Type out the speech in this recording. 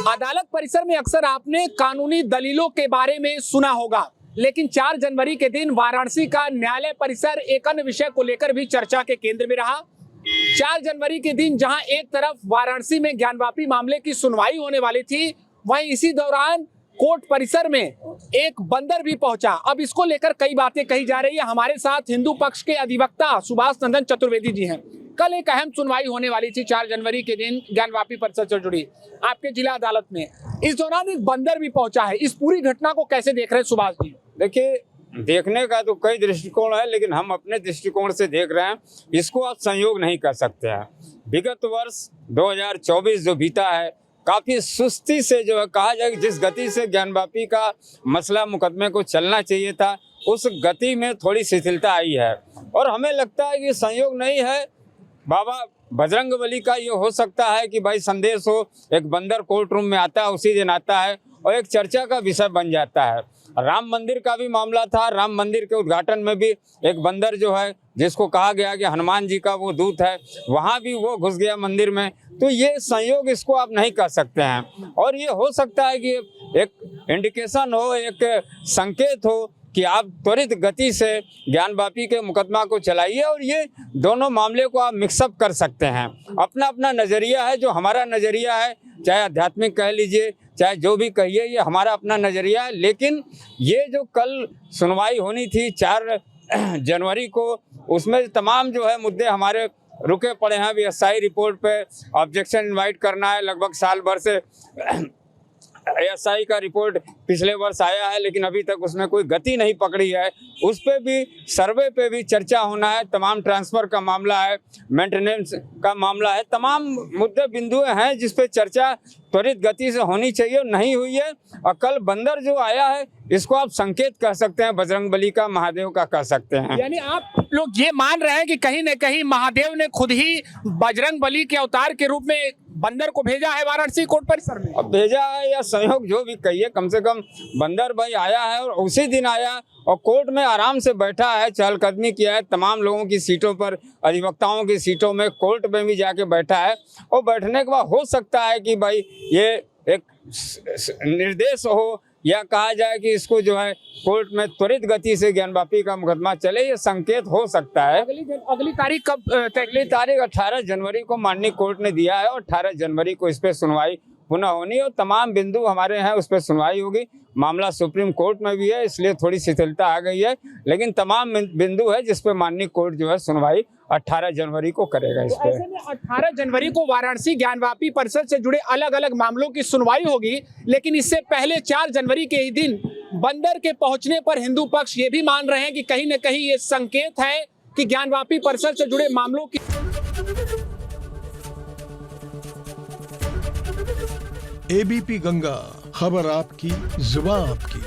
अदालत परिसर में अक्सर आपने कानूनी दलीलों के बारे में सुना होगा, लेकिन 4 जनवरी के दिन वाराणसी का न्यायालय परिसर एक अन्य विषय को लेकर भी चर्चा के केंद्र में रहा। 4 जनवरी के दिन जहां एक तरफ वाराणसी में ज्ञानवापी मामले की सुनवाई होने वाली थी, वहीं इसी दौरान कोर्ट परिसर में एक बंदर भी पहुंचा। अब इसको लेकर कई बातें कही जा रही है। हमारे साथ हिंदू पक्ष के अधिवक्ता सुभाष नंदन चतुर्वेदी जी हैं। कल एक अहम सुनवाई होने वाली थी 4 जनवरी के दिन ज्ञानवापी परिसर से जुड़ी आपके जिला अदालत में। इस दौरान एक बंदर भी पहुंचा है। इस पूरी घटना को कैसे देख रहे हैं सुभाष जी? देखिए, देखने का तो कई दृष्टिकोण है, लेकिन हम अपने दृष्टिकोण से देख रहे हैं। इसको आप संयोग नहीं कर सकते हैं। विगत वर्ष 2024 जो बीता है, काफी सुस्ती से जो है कहा जाए, जिस गति से ज्ञानवापी का मसला मुकदमे को चलना चाहिए था, उस गति में थोड़ी शिथिलता आई है। और हमें लगता है कि संयोग नहीं है, बाबा बजरंगबली का ये हो सकता है कि भाई संदेश हो, एक बंदर कोर्ट रूम में आता है, उसी दिन आता है और एक चर्चा का विषय बन जाता है। राम मंदिर का भी मामला था। राम मंदिर के उद्घाटन में भी एक बंदर जो है, जिसको कहा गया कि हनुमान जी का वो दूत है, वहाँ भी वो घुस गया मंदिर में। तो ये संयोग इसको आप नहीं कर सकते हैं। और ये हो सकता है कि एक इंडिकेशन हो, एक संकेत हो कि आप त्वरित गति से ज्ञानवापी के मुकदमा को चलाइए और ये दोनों मामले को आप मिक्सअप कर सकते हैं। अपना अपना नज़रिया है। जो हमारा नज़रिया है, चाहे आध्यात्मिक कह लीजिए, चाहे जो भी कहिए, ये हमारा अपना नज़रिया है। लेकिन ये जो कल सुनवाई होनी थी 4 जनवरी को, उसमें तमाम जो है मुद्दे हमारे रुके पड़े हैं। एएसआई रिपोर्ट पे ऑब्जेक्शन इनवाइट करना है। लगभग साल भर से एएसआई का रिपोर्ट पिछले वर्ष आया है, लेकिन अभी तक उसमें कोई गति नहीं पकड़ी है। उस पे भी, सर्वे पे भी चर्चा होना है। तमाम ट्रांसफ़र का मामला है, मेंटेनेंस का मामला है, तमाम मुद्दे बिंदु हैं जिस पे चर्चा त्वरित गति से होनी चाहिए, नहीं हुई है। और कल बंदर जो आया है, इसको आप संकेत कह सकते हैं, बजरंगबली का, महादेव का कह सकते हैं। यानी आप लोग ये मान रहे हैं कि कहीं न कहीं महादेव ने खुद ही बजरंगबली के अवतार के रूप में बंदर को भेजा है वाराणसी कोर्ट परिसर में? अब भेजा है या संयोग, जो भी कहिए, कम से कम बंदर भाई आया है और उसी दिन आया और कोर्ट में आराम से बैठा है, चहलकदमी किया है तमाम लोगों की सीटों पर, अधिवक्ताओं की सीटों में, कोर्ट में भी जाके बैठा है। और बैठने के बाद हो सकता है कि भाई ये एक निर्देश हो, या कहा जाए कि इसको जो है कोर्ट में त्वरित गति से ज्ञानवापी का मुकदमा चले, ये संकेत हो सकता है। अगली तारीख कब? अगली तारीख 18 जनवरी को माननीय कोर्ट ने दिया है और 18 जनवरी को इस पर सुनवाई पुनः होनी है और तमाम बिंदु हमारे हैं उस पर सुनवाई होगी। मामला सुप्रीम कोर्ट में भी है, इसलिए थोड़ी शिथिलता आ गई है, लेकिन तमाम बिंदु है जिस पे माननीय कोर्ट जो है सुनवाई 18 जनवरी को करेगा। इस पे ऐसे में 18 जनवरी को वाराणसी ज्ञानवापी परिसर से जुड़े अलग अलग मामलों की सुनवाई होगी, लेकिन इससे पहले 4 जनवरी के ही दिन बंदर के पहुंचने पर हिंदू पक्ष ये भी मान रहे हैं कि कहीं न कहीं ये संकेत है कि ज्ञानवापी परिसर से जुड़े मामलों की। एबीपी गंगा, खबर आपकी, जुबान आपकी।